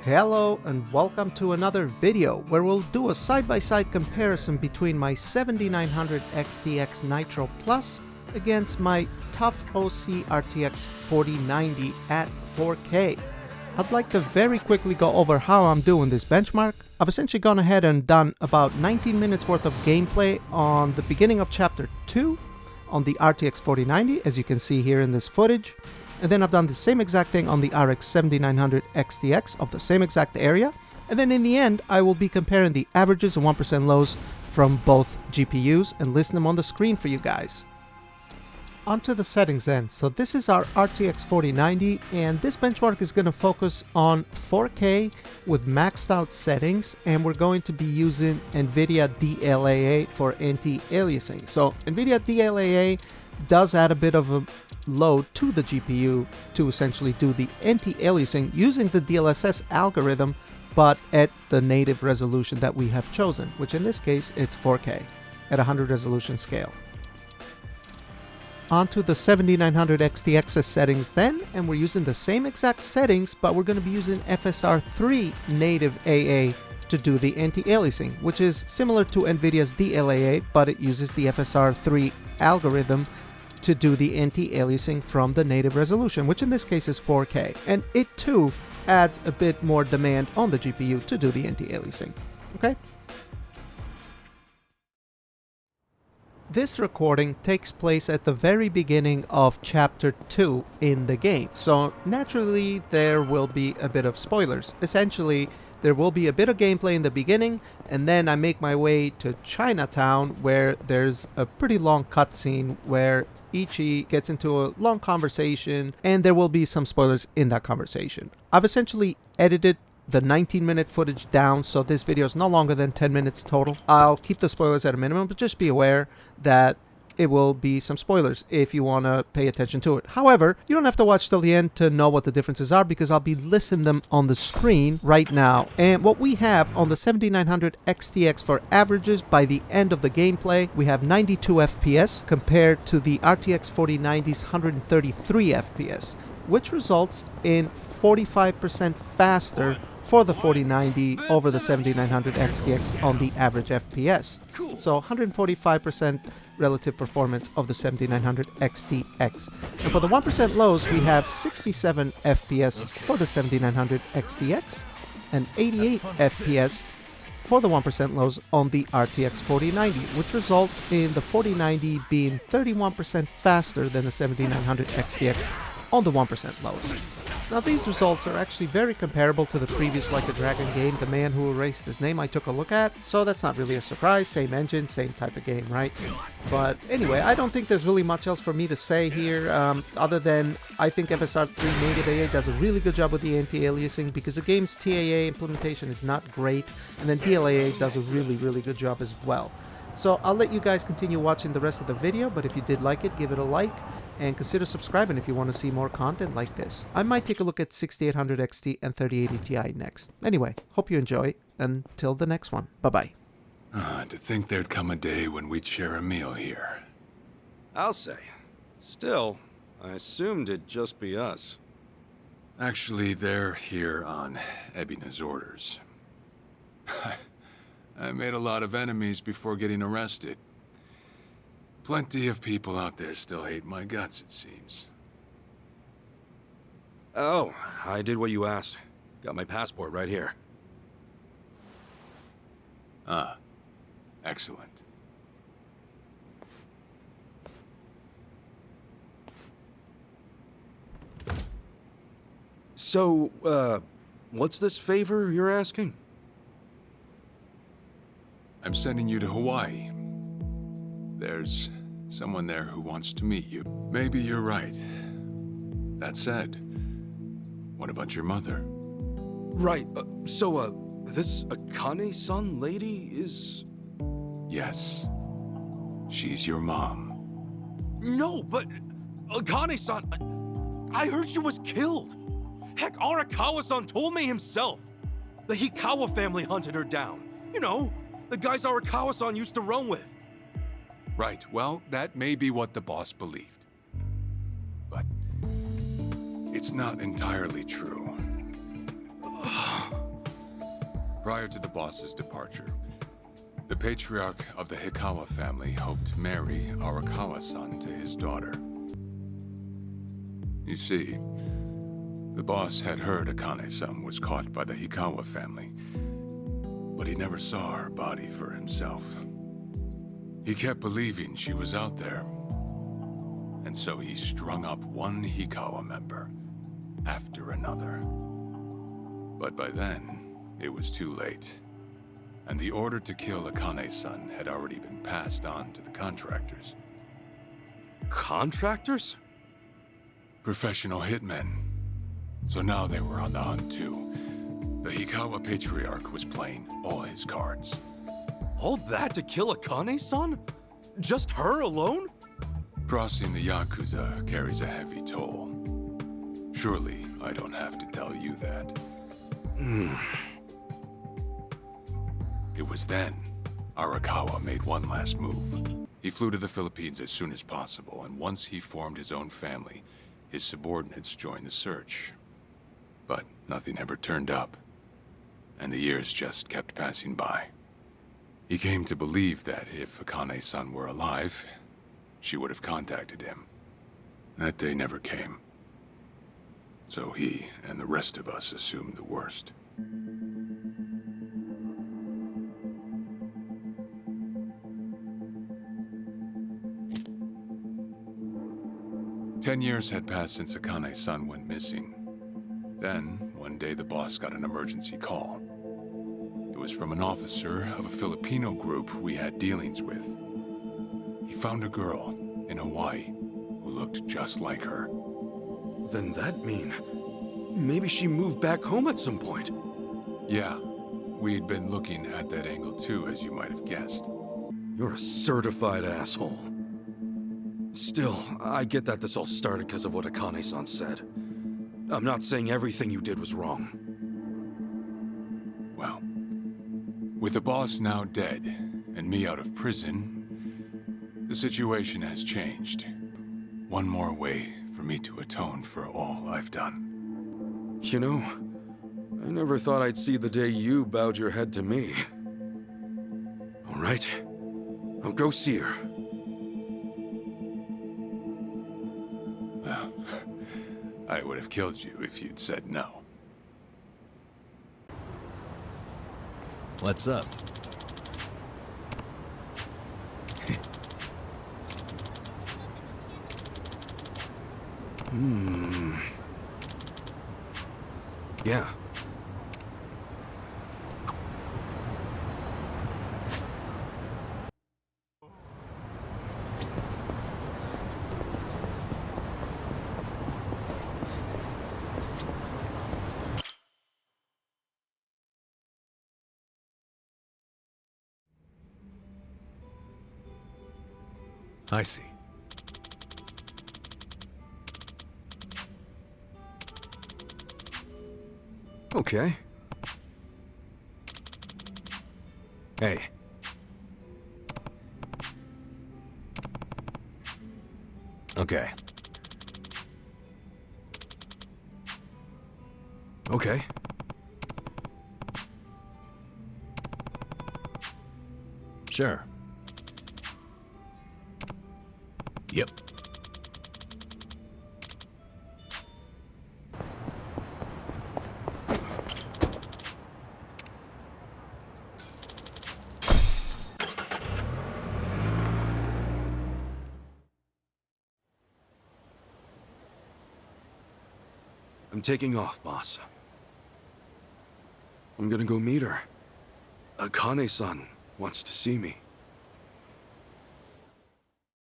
Hello and welcome to another video where we'll do a side-by-side comparison between my 7900 XTX Nitro Plus against my TUF OC RTX 4090 at 4K. I'd like to very quickly go over how I'm doing this benchmark. I've essentially gone ahead and done about 19 minutes worth of gameplay on the beginning of chapter 2 on the RTX 4090, as you can see here in this footage. And then I've done the same exact thing on the RX 7900 XTX of the same exact area. And then in the end, I will be comparing the averages and 1% lows from both GPUs and listing them on the screen for you guys. Onto the settings then. So this is our RTX 4090 and this benchmark is going to focus on 4K with maxed out settings, and we're going to be using Nvidia DLAA for anti-aliasing. So Nvidia DLAA does add a bit of a load to the GPU to essentially do the anti-aliasing using the DLSS algorithm, but at the native resolution that we have chosen, which in this case it's 4K at 100 resolution scale. Onto the 7900 XTX's settings then, and we're using the same exact settings, but we're going to be using FSR3 native AA to do the anti-aliasing, which is similar to Nvidia's DLAA, but it uses the FSR3 algorithm to do the anti-aliasing from the native resolution, which in this case is 4K, and it too adds a bit more demand on the GPU to do the anti-aliasing. Okay? This recording takes place at the very beginning of chapter 2 in the game, so naturally there will be a bit of spoilers. Essentially, there will be a bit of gameplay in the beginning, and then I make my way to Chinatown where there's a pretty long cutscene where Ichi gets into a long conversation, and there will be some spoilers in that conversation. I've essentially edited the 19-minute footage down, so this video is no longer than 10 minutes total. I'll keep the spoilers at a minimum, but just be aware that it will be some spoilers if you want to pay attention to it. However, you don't have to watch till the end to know what the differences are, because I'll be listing them on the screen right now. And what we have on the 7900 XTX for averages by the end of the gameplay, we have 92 FPS compared to the RTX 4090's 133 FPS, which results in 45% faster for the 4090 over the 7900 XTX on the average FPS. So 145% relative performance of the 7900 XTX. And for the 1% lows, we have 67 FPS for the 7900 XTX and 88 FPS for the 1% lows on the RTX 4090, which results in the 4090 being 31% faster than the 7900 XTX on the 1% lows. Now these results are actually very comparable to the previous Like a Dragon game, The Man Who Erased His Name, I took a look at, so that's not really a surprise. Same engine, same type of game, right? But anyway, I don't think there's really much else for me to say here, other than I think FSR3 native AA does a really good job with the anti-aliasing, because the game's TAA implementation is not great, and then DLAA does a really good job as well. So I'll let you guys continue watching the rest of the video, but if you did like it, give it a like, and consider subscribing if you want to see more content like this. I might take a look at 6800 XT and 3080 Ti next. Anyway, hope you enjoy. Until the next one. Bye-bye. To think there'd come a day when we'd share a meal here. I'll say. Still, I assumed it'd just be us. Actually, they're here on Ebina's orders. I made a lot of enemies before getting arrested. Plenty of people out there still hate my guts, it seems. Oh, I did what you asked. Got my passport right here. Ah, excellent. So, what's this favor you're asking? I'm sending you to Hawaii. There's someone there who wants to meet you. Maybe you're right. That said, what about your mother? Right, this Akane-san lady is... Yes. She's your mom. No, but Akane-san... I heard she was killed. Heck, Arakawa-san told me himself. The Hikawa family hunted her down. You know, the guys Arakawa-san used to roam with. Right, well, that may be what the boss believed. But it's not entirely true. Prior to the boss's departure, the patriarch of the Hikawa family hoped to marry Arakawa-san to his daughter. You see, the boss had heard Akane-san was caught by the Hikawa family, but he never saw her body for himself. He kept believing she was out there, and so he strung up one Hikawa member after another. But by then, it was too late, and the order to kill Akane-san had already been passed on to the contractors. Contractors? Professional hitmen. So now they were on the hunt too. The Hikawa patriarch was playing all his cards. All that to kill Akane-san? Just her alone? Crossing the Yakuza carries a heavy toll. Surely I don't have to tell you that. It was then Arakawa made one last move. He flew to the Philippines as soon as possible, and once he formed his own family, his subordinates joined the search. But nothing ever turned up, and the years just kept passing by. He came to believe that if Akane-san were alive, she would have contacted him. That day never came. So he and the rest of us assumed the worst. Ten years had passed since Akane-san went missing. Then, one day the boss got an emergency call. It was from an officer of a Filipino group we had dealings with. He found a girl in Hawaii who looked just like her. Then that mean maybe she moved back home at some point. Yeah, we'd been looking at that angle too, as you might have guessed. You're a certified asshole. Still, I get that this all started because of what Akane-san said. I'm not saying everything you did was wrong. Well, with the boss now dead and me out of prison, the situation has changed. One more way for me to atone for all I've done. You know, I never thought I'd see the day you bowed your head to me. All right, I'll go see her. Well, I would have killed you if you'd said no. What's up? Yeah. I see. Okay. Hey. Okay. Okay. Sure. Yep. I'm taking off, boss. I'm gonna go meet her. Akane-san wants to see me.